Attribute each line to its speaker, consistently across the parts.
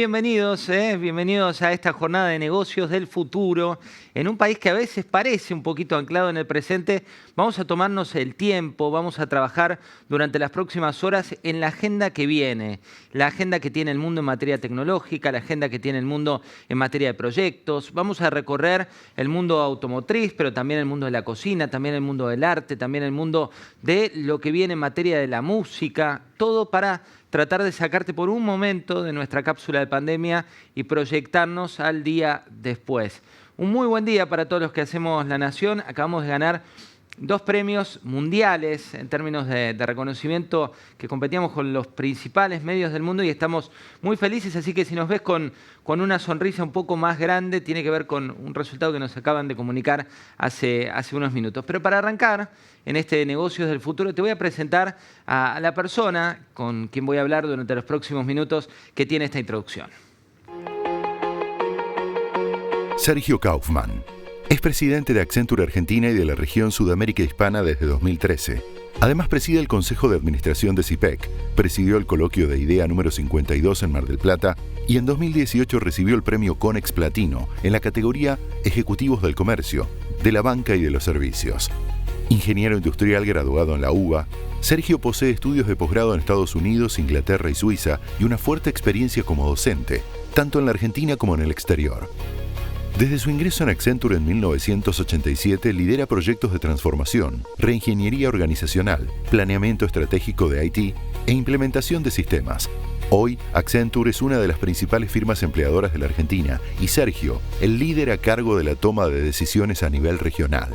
Speaker 1: bienvenidos a esta jornada de negocios del futuro. En un país que a veces parece un poquito anclado en el presente, vamos a tomarnos el tiempo, vamos a trabajar durante las próximas horas en la agenda que viene, la agenda que tiene el mundo en materia tecnológica, la agenda que tiene el mundo en materia de proyectos. Vamos a recorrer el mundo automotriz, pero también el mundo de la cocina, también el mundo del arte, también el mundo de lo que viene en materia de la música, todo para tratar de sacarte por un momento de nuestra cápsula de pandemia y proyectarnos al día después. Un muy buen día para todos los que hacemos La Nación. Acabamos de ganar 2 premios mundiales en términos de reconocimiento que competíamos con los principales medios del mundo y estamos muy felices, así que si nos ves con una sonrisa un poco más grande, tiene que ver con un resultado que nos acaban de comunicar hace unos minutos. Pero para arrancar en este Negocios del Futuro, te voy a presentar a la persona con quien voy a hablar durante los próximos minutos que tiene esta introducción.
Speaker 2: Sergio Kaufmann. Es presidente de Accenture Argentina y de la región Sudamérica Hispana desde 2013. Además preside el Consejo de Administración de CIPEC, presidió el coloquio de IDEA número 52 en Mar del Plata y en 2018 recibió el premio Conex Platino en la categoría Ejecutivos del Comercio, de la Banca y de los Servicios. Ingeniero industrial graduado en la UBA, Sergio posee estudios de posgrado en Estados Unidos, Inglaterra y Suiza y una fuerte experiencia como docente, tanto en la Argentina como en el exterior. Desde su ingreso en Accenture en 1987 lidera proyectos de transformación, reingeniería organizacional, planeamiento estratégico de IT e implementación de sistemas. Hoy, Accenture es una de las principales firmas empleadoras de la Argentina y Sergio, el líder a cargo de la toma de decisiones a nivel regional.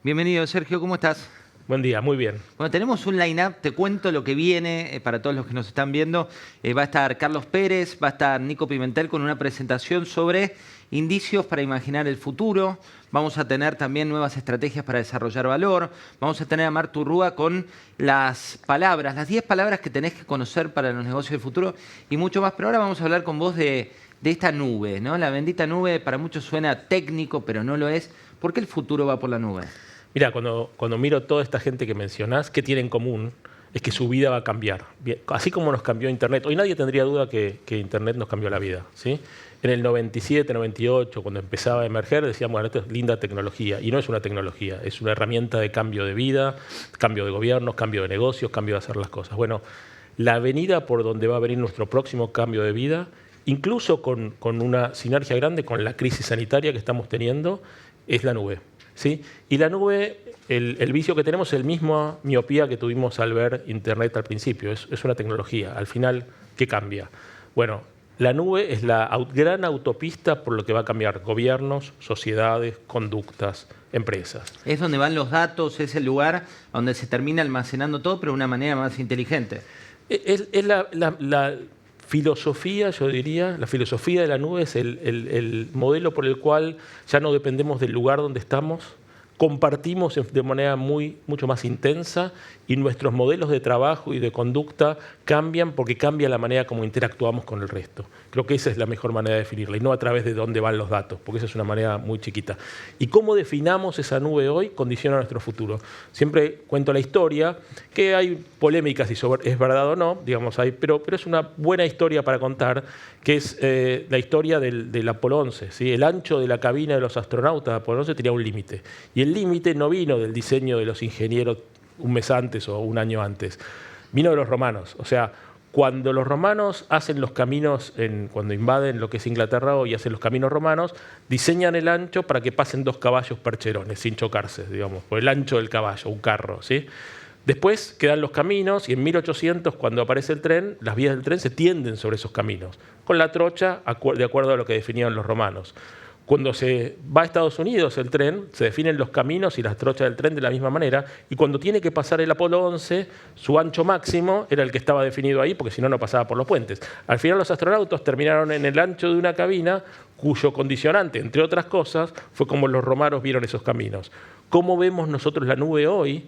Speaker 1: Bienvenido, Sergio, ¿cómo estás?
Speaker 3: Buen día, muy bien.
Speaker 1: Bueno, tenemos un line-up, te cuento lo que viene para todos los que nos están viendo. Va a estar Carlos Pérez, va a estar Nico Pimentel con una presentación sobre indicios para imaginar el futuro. Vamos a tener también nuevas estrategias para desarrollar valor. Vamos a tener a Martu Rúa con las 10 palabras que tenés que conocer para los negocios del futuro y mucho más. Pero ahora vamos a hablar con vos de esta nube, ¿no? La bendita nube para muchos suena técnico, pero no lo es. ¿Por qué el futuro va por la nube?
Speaker 3: Mira, cuando miro toda esta gente que mencionás, ¿qué tiene en común? Es que su vida va a cambiar. Bien, así como nos cambió Internet. Hoy nadie tendría duda que Internet nos cambió la vida, ¿sí? En el 97, 98, cuando empezaba a emerger, decíamos, bueno, esto es linda tecnología. Y no es una tecnología, es una herramienta de cambio de vida, cambio de gobiernos, cambio de negocios, cambio de hacer las cosas. Bueno, la avenida por donde va a venir nuestro próximo cambio de vida, incluso con una sinergia grande con la crisis sanitaria que estamos teniendo, es la nube. ¿Sí? Y la nube, el vicio que tenemos es el mismo miopía que tuvimos al ver Internet al principio. Es una tecnología. Al final, ¿qué cambia? Bueno, la nube es la gran autopista por lo que va a cambiar gobiernos, sociedades, conductas, empresas.
Speaker 1: Es donde van los datos, es el lugar donde se termina almacenando todo, pero de una manera más inteligente.
Speaker 3: Es la filosofía, yo diría, la filosofía de la nube es el modelo por el cual ya no dependemos del lugar donde estamos, compartimos de manera mucho más intensa y nuestros modelos de trabajo y de conducta cambian porque cambia la manera como interactuamos con el resto. Creo que esa es la mejor manera de definirla y no a través de dónde van los datos, porque esa es una manera muy chiquita. Y cómo definamos esa nube hoy condiciona nuestro futuro. Siempre cuento la historia, que hay polémicas si es verdad o no, digamos, pero es una buena historia para contar, que es la historia del Apolo 11. ¿Sí? El ancho de la cabina de los astronautas de Apolo 11 tenía un límite. Y el límite no vino del diseño de los ingenieros un mes antes o un año antes, vino de los romanos. O sea, cuando los romanos hacen los caminos, cuando invaden lo que es Inglaterra hoy y hacen los caminos romanos, diseñan el ancho para que pasen 2 caballos percherones sin chocarse, digamos, por el ancho del caballo, un carro, ¿sí? Después quedan los caminos y en 1800, cuando aparece el tren, las vías del tren se tienden sobre esos caminos, con la trocha de acuerdo a lo que definían los romanos. Cuando se va a Estados Unidos el tren, se definen los caminos y las trochas del tren de la misma manera, y cuando tiene que pasar el Apolo 11, su ancho máximo era el que estaba definido ahí, porque si no, no pasaba por los puentes. Al final los astronautas terminaron en el ancho de una cabina, cuyo condicionante, entre otras cosas, fue como los romanos vieron esos caminos. ¿Cómo vemos nosotros la nube hoy?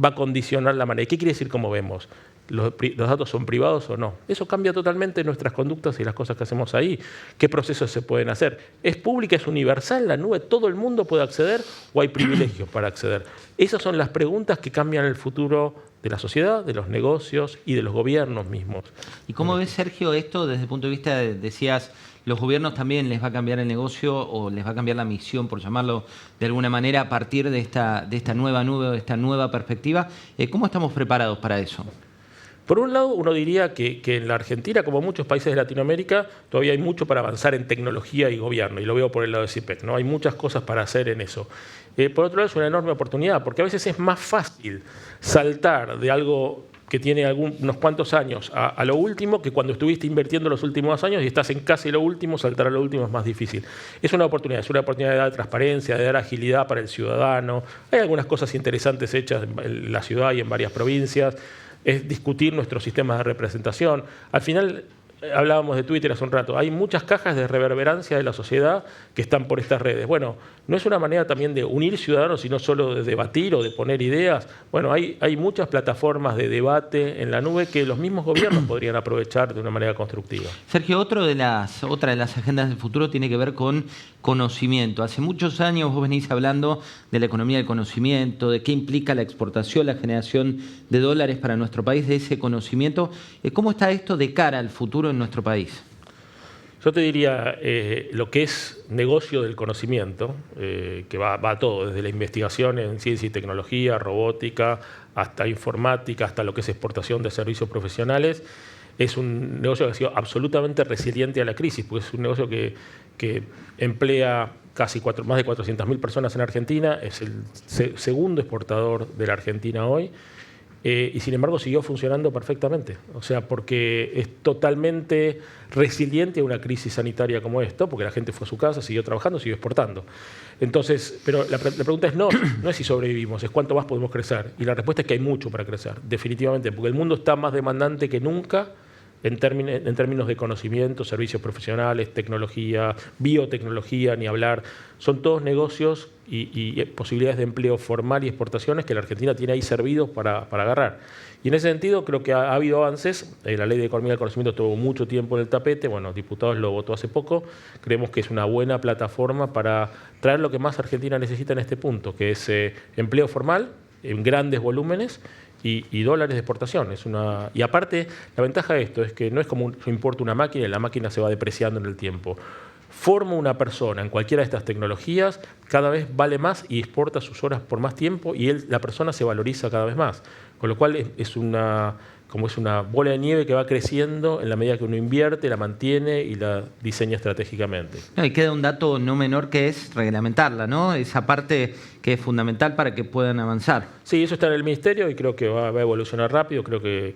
Speaker 3: Va a condicionar la manera. ¿Qué quiere decir cómo vemos? los datos son privados o no. Eso cambia totalmente nuestras conductas y las cosas que hacemos ahí. ¿Qué procesos se pueden hacer? ¿Es pública, es universal la nube? ¿Todo el mundo puede acceder o hay privilegios para acceder? Esas son las preguntas que cambian el futuro de la sociedad, de los negocios y de los gobiernos mismos.
Speaker 1: ¿Y cómo ves, Sergio, esto desde el punto de vista, decías, los gobiernos también les va a cambiar el negocio o les va a cambiar la misión, por llamarlo de alguna manera, a partir de esta nueva nube, de esta nueva perspectiva? ¿Cómo estamos preparados para eso?
Speaker 3: Por un lado, uno diría que en la Argentina, como muchos países de Latinoamérica, todavía hay mucho para avanzar en tecnología y gobierno, y lo veo por el lado de CIPEC, ¿no? Hay muchas cosas para hacer en eso. Por otro lado, es una enorme oportunidad, porque a veces es más fácil saltar de algo que tiene unos cuantos años a lo último, que cuando estuviste invirtiendo los últimos años y estás en casi lo último, saltar a lo último es más difícil. Es una oportunidad de dar transparencia, de dar agilidad para el ciudadano. Hay algunas cosas interesantes hechas en la ciudad y en varias provincias. Es discutir nuestros sistemas de representación. Al final, hablábamos de Twitter hace un rato, hay muchas cajas de reverberancia de la sociedad que están por estas redes. Bueno, no es una manera también de unir ciudadanos, sino solo de debatir o de poner ideas. Bueno, hay muchas plataformas de debate en la nube que los mismos gobiernos podrían aprovechar de una manera constructiva.
Speaker 1: Sergio, otra de las agendas del futuro tiene que ver con conocimiento. Hace muchos años vos venís hablando de la economía del conocimiento, de qué implica la exportación, la generación de dólares para nuestro país, de ese conocimiento. ¿Cómo está esto de cara al futuro en nuestro país?
Speaker 3: Yo te diría lo que es negocio del conocimiento, que va a todo, desde la investigación en ciencia y tecnología, robótica, hasta informática, hasta lo que es exportación de servicios profesionales. Es un negocio que ha sido absolutamente resiliente a la crisis, porque es un negocio que emplea más de 400.000 personas en Argentina, es el segundo exportador de la Argentina hoy. Y sin embargo siguió funcionando perfectamente. O sea, porque es totalmente resiliente a una crisis sanitaria como esto, porque la gente fue a su casa, siguió trabajando, siguió exportando. Entonces, pero la pregunta es no es si sobrevivimos, es cuánto más podemos crecer. Y la respuesta es que hay mucho para crecer, definitivamente, porque el mundo está más demandante que nunca en términos de conocimiento, servicios profesionales, tecnología, biotecnología, ni hablar. Son todos negocios y posibilidades de empleo formal y exportaciones que la Argentina tiene ahí servidos para agarrar. Y en ese sentido creo que ha habido avances. La Ley de Economía del Conocimiento estuvo mucho tiempo en el tapete. Bueno, diputados lo votó hace poco. Creemos que es una buena plataforma para traer lo que más Argentina necesita en este punto, que es empleo formal en grandes volúmenes y dólares de exportación. Y aparte, la ventaja de esto es que no es como yo importo una máquina y la máquina se va depreciando en el tiempo. Formo una persona en cualquiera de estas tecnologías, cada vez vale más y exporta sus horas por más tiempo y la persona se valoriza cada vez más. Con lo cual es una bola de nieve que va creciendo en la medida que uno invierte, la mantiene y la diseña estratégicamente.
Speaker 1: No, y queda un dato no menor que es reglamentarla, ¿no? Esa parte que es fundamental para que puedan avanzar.
Speaker 3: Sí, eso está en el Ministerio y creo que va a evolucionar rápido. Creo que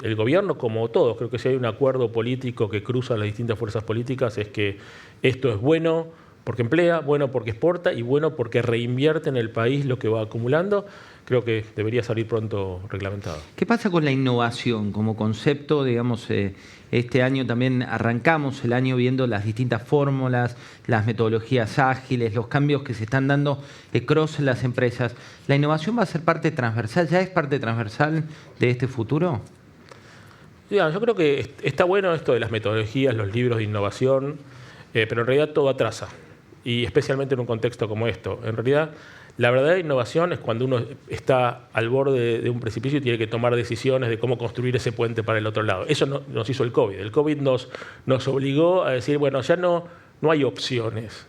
Speaker 3: el gobierno, como todos, creo que si hay un acuerdo político que cruza las distintas fuerzas políticas, es que esto es bueno porque emplea, bueno porque exporta y bueno porque reinvierte en el país lo que va acumulando. Creo que debería salir pronto reglamentado.
Speaker 1: ¿Qué pasa con la innovación como concepto? Digamos, este año también arrancamos el año viendo las distintas fórmulas, las metodologías ágiles, los cambios que se están dando cross en las empresas. ¿La innovación va a ser parte transversal? ¿Ya es parte transversal de este futuro?
Speaker 3: Yo creo que está bueno esto de las metodologías, los libros de innovación, pero en realidad todo atrasa, y especialmente en un contexto como esto. En realidad, la verdadera innovación es cuando uno está al borde de un precipicio y tiene que tomar decisiones de cómo construir ese puente para el otro lado. Eso nos hizo el COVID. El COVID nos obligó a decir, bueno, ya no hay opciones.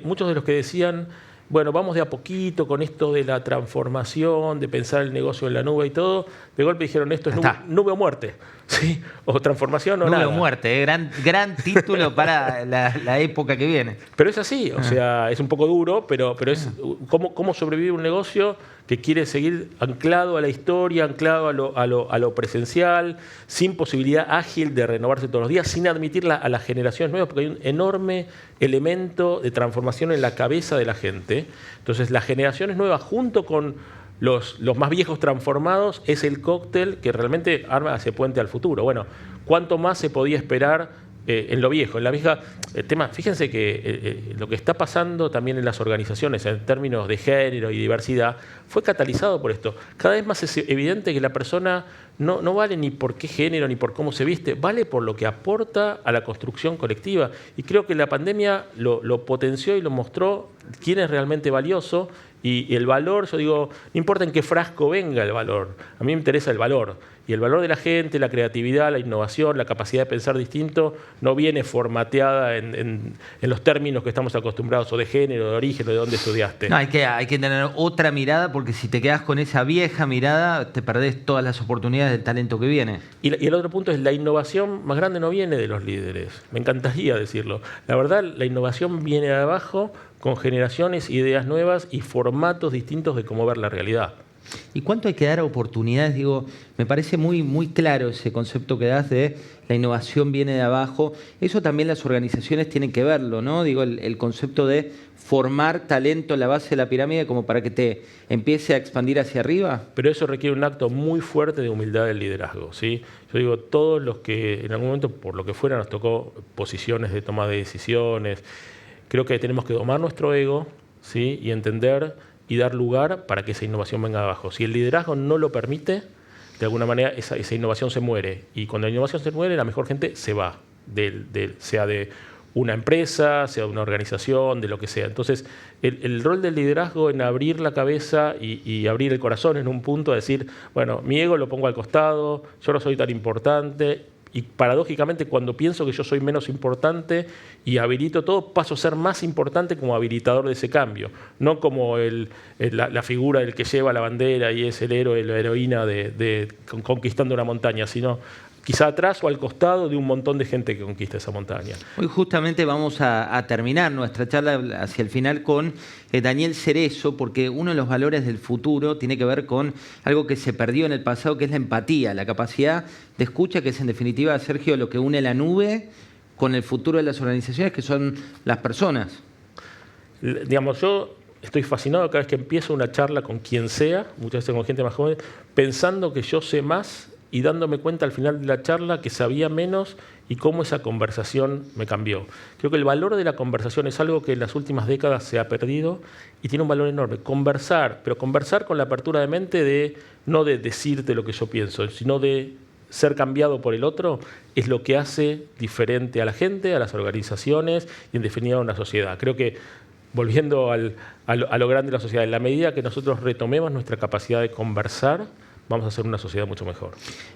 Speaker 3: Muchos de los que decían, bueno, vamos de a poquito con esto de la transformación, de pensar el negocio en la nube y todo, de golpe dijeron, esto es nube o muerte, ¿sí? O transformación o nada.
Speaker 1: Nube o muerte, gran título para la época que viene.
Speaker 3: Pero es así, o sea, es un poco duro, pero es cómo sobrevive un negocio que quiere seguir anclado a la historia, anclado a lo presencial, sin posibilidad ágil de renovarse todos los días, sin admitir a las generaciones nuevas, porque hay un enorme elemento de transformación en la cabeza de la gente. Entonces, las generaciones nuevas, junto con los más viejos transformados, es el cóctel que realmente arma ese puente al futuro. Bueno, ¿cuánto más se podía esperar en lo viejo, en la vieja tema. Fíjense que lo que está pasando también en las organizaciones en términos de género y diversidad fue catalizado por esto. Cada vez más es evidente que la persona no vale ni por qué género ni por cómo se viste, vale por lo que aporta a la construcción colectiva. Y creo que la pandemia lo potenció y lo mostró quién es realmente valioso. Y el valor, yo digo, no importa en qué frasco venga el valor, a mí me interesa el valor. Y el valor de la gente, la creatividad, la innovación, la capacidad de pensar distinto, no viene formateada en los términos que estamos acostumbrados, o de género, de origen, o de dónde estudiaste.
Speaker 1: No, hay que tener otra mirada, porque si te quedas con esa vieja mirada, te perdés todas las oportunidades del talento que viene.
Speaker 3: Y el otro punto es la innovación más grande no viene de los líderes. Me encantaría decirlo. La verdad, la innovación viene de abajo, con generaciones, ideas nuevas y formatos distintos de cómo ver la realidad.
Speaker 1: ¿Y cuánto hay que dar oportunidades? Digo, me parece muy claro ese concepto que das de la innovación viene de abajo. Eso también las organizaciones tienen que verlo, ¿no? Digo, el concepto de formar talento en la base de la pirámide como para que te empiece a expandir hacia arriba.
Speaker 3: Pero eso requiere un acto muy fuerte de humildad del liderazgo, ¿sí? Yo digo, todos los que en algún momento, por lo que fuera, nos tocó posiciones de toma de decisiones, creo que tenemos que domar nuestro ego, ¿sí? Y entender y dar lugar para que esa innovación venga de abajo. Si el liderazgo no lo permite, de alguna manera esa innovación se muere. Y cuando la innovación se muere, la mejor gente se va, sea de una empresa, sea de una organización, de lo que sea. Entonces, el rol del liderazgo en abrir la cabeza y abrir el corazón en un punto, a decir, bueno, mi ego lo pongo al costado, yo no soy tan importante. Y paradójicamente, cuando pienso que yo soy menos importante y habilito todo, paso a ser más importante como habilitador de ese cambio, no como la figura del que lleva la bandera y es el héroe, la heroína de conquistando una montaña, sino quizá atrás o al costado de un montón de gente que conquista esa montaña.
Speaker 1: Hoy justamente vamos a terminar nuestra charla hacia el final con Daniel Cerezo, porque uno de los valores del futuro tiene que ver con algo que se perdió en el pasado, que es la empatía, la capacidad de escucha, que es en definitiva, Sergio, lo que une la nube con el futuro de las organizaciones, que son las personas.
Speaker 3: Digamos, yo estoy fascinado cada vez que empiezo una charla con quien sea, muchas veces con gente más joven, pensando que yo sé más y dándome cuenta al final de la charla que sabía menos y cómo esa conversación me cambió. Creo que el valor de la conversación es algo que en las últimas décadas se ha perdido y tiene un valor enorme. Conversar, pero conversar con la apertura de mente no de decirte lo que yo pienso, sino de ser cambiado por el otro, es lo que hace diferente a la gente, a las organizaciones y en definitiva a una sociedad. Creo que, volviendo a lo grande de la sociedad, en la medida que nosotros retomemos nuestra capacidad de conversar, vamos a hacer una sociedad mucho mejor.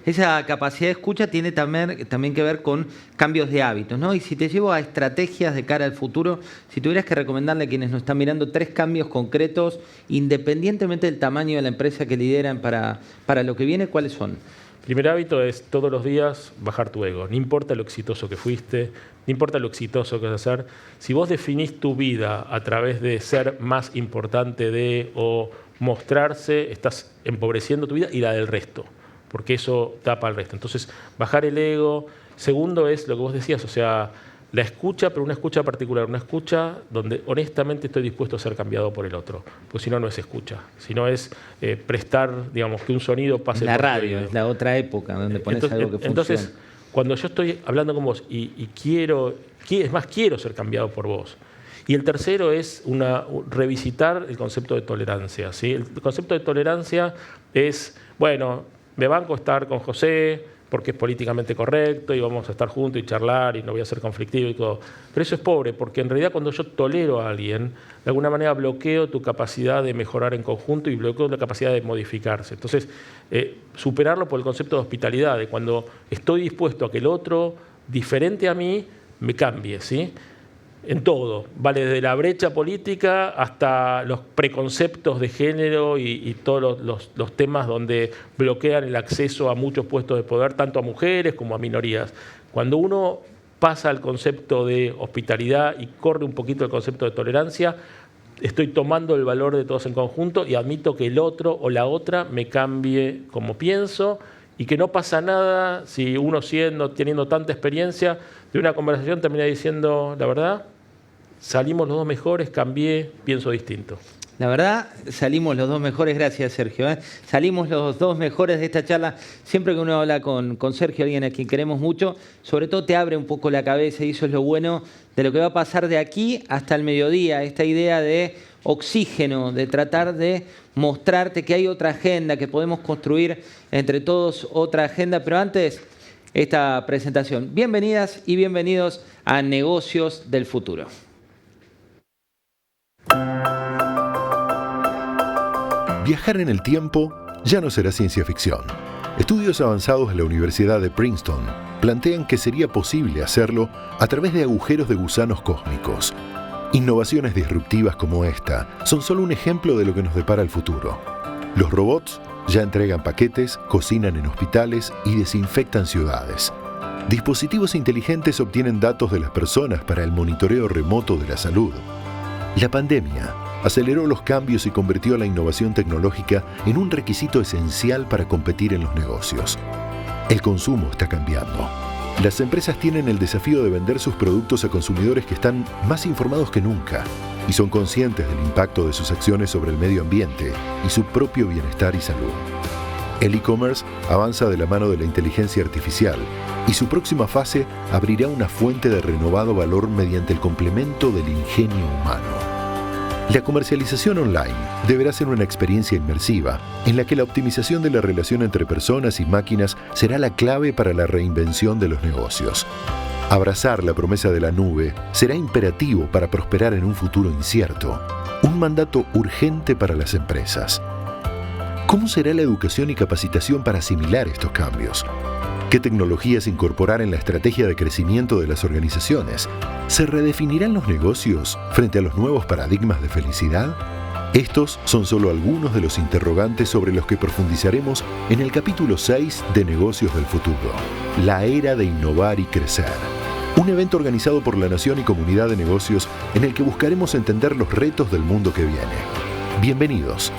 Speaker 1: Esa capacidad de escucha tiene también que ver con cambios de hábitos, ¿no? Y si te llevo a estrategias de cara al futuro, si tuvieras que recomendarle a quienes nos están mirando 3 cambios concretos, independientemente del tamaño de la empresa que lideran para lo que viene, ¿cuáles son?
Speaker 3: Primer hábito es todos los días bajar tu ego. No importa lo exitoso que fuiste, no importa lo exitoso que vas a ser. Si vos definís tu vida a través de ser más importante o mostrarse, estás empobreciendo tu vida y la del resto, porque eso tapa al resto. Entonces, bajar el ego. Segundo es lo que vos decías, o sea, la escucha, pero una escucha particular, una escucha donde honestamente estoy dispuesto a ser cambiado por el otro, porque si no, no es escucha, si no es prestar, digamos, que un sonido pase
Speaker 1: la
Speaker 3: por
Speaker 1: radio, es la otra época donde pones algo que funciona.
Speaker 3: Entonces, cuando yo estoy hablando con vos y quiero ser cambiado por vos. Y el tercero es revisitar el concepto de tolerancia, ¿sí? El concepto de tolerancia es, bueno, me banco estar con José porque es políticamente correcto y vamos a estar juntos y charlar y no voy a ser conflictivo y todo. Pero eso es pobre, porque en realidad cuando yo tolero a alguien, de alguna manera bloqueo tu capacidad de mejorar en conjunto y bloqueo la capacidad de modificarse. Entonces, superarlo por el concepto de hospitalidad, de cuando estoy dispuesto a que el otro, diferente a mí, me cambie, ¿sí? En todo, vale desde la brecha política hasta los preconceptos de género y todos los temas donde bloquean el acceso a muchos puestos de poder, tanto a mujeres como a minorías. Cuando uno pasa al concepto de hospitalidad y corre un poquito el concepto de tolerancia, estoy tomando el valor de todos en conjunto y admito que el otro o la otra me cambie como pienso y que no pasa nada si uno teniendo tanta experiencia de una conversación termina diciendo la verdad, salimos los dos mejores, cambié, pienso distinto.
Speaker 1: La verdad, salimos los dos mejores, gracias Sergio. Salimos los dos mejores de esta charla. Siempre que uno habla con Sergio, alguien a quien queremos mucho, sobre todo te abre un poco la cabeza y eso es lo bueno de lo que va a pasar de aquí hasta el mediodía. Esta idea de oxígeno, de tratar de mostrarte que hay otra agenda, que podemos construir entre todos otra agenda. Pero antes, esta presentación. Bienvenidas y bienvenidos a Negocios del Futuro.
Speaker 2: Viajar en el tiempo ya no será ciencia ficción. Estudios avanzados de la Universidad de Princeton plantean que sería posible hacerlo a través de agujeros de gusanos cósmicos. Innovaciones disruptivas como esta son solo un ejemplo de lo que nos depara el futuro. Los robots ya entregan paquetes, cocinan en hospitales y desinfectan ciudades. Dispositivos inteligentes obtienen datos de las personas para el monitoreo remoto de la salud. La pandemia aceleró los cambios y convirtió a la innovación tecnológica en un requisito esencial para competir en los negocios. El consumo está cambiando. Las empresas tienen el desafío de vender sus productos a consumidores que están más informados que nunca y son conscientes del impacto de sus acciones sobre el medio ambiente y su propio bienestar y salud. El e-commerce avanza de la mano de la inteligencia artificial y su próxima fase abrirá una fuente de renovado valor mediante el complemento del ingenio humano. La comercialización online deberá ser una experiencia inmersiva en la que la optimización de la relación entre personas y máquinas será la clave para la reinvención de los negocios. Abrazar la promesa de la nube será imperativo para prosperar en un futuro incierto, un mandato urgente para las empresas. ¿Cómo será la educación y capacitación para asimilar estos cambios? ¿Qué tecnologías incorporar en la estrategia de crecimiento de las organizaciones? ¿Se redefinirán los negocios frente a los nuevos paradigmas de felicidad? Estos son solo algunos de los interrogantes sobre los que profundizaremos en el capítulo 6 de Negocios del Futuro, la era de innovar y crecer. Un evento organizado por la Nación y Comunidad de Negocios en el que buscaremos entender los retos del mundo que viene. Bienvenidos.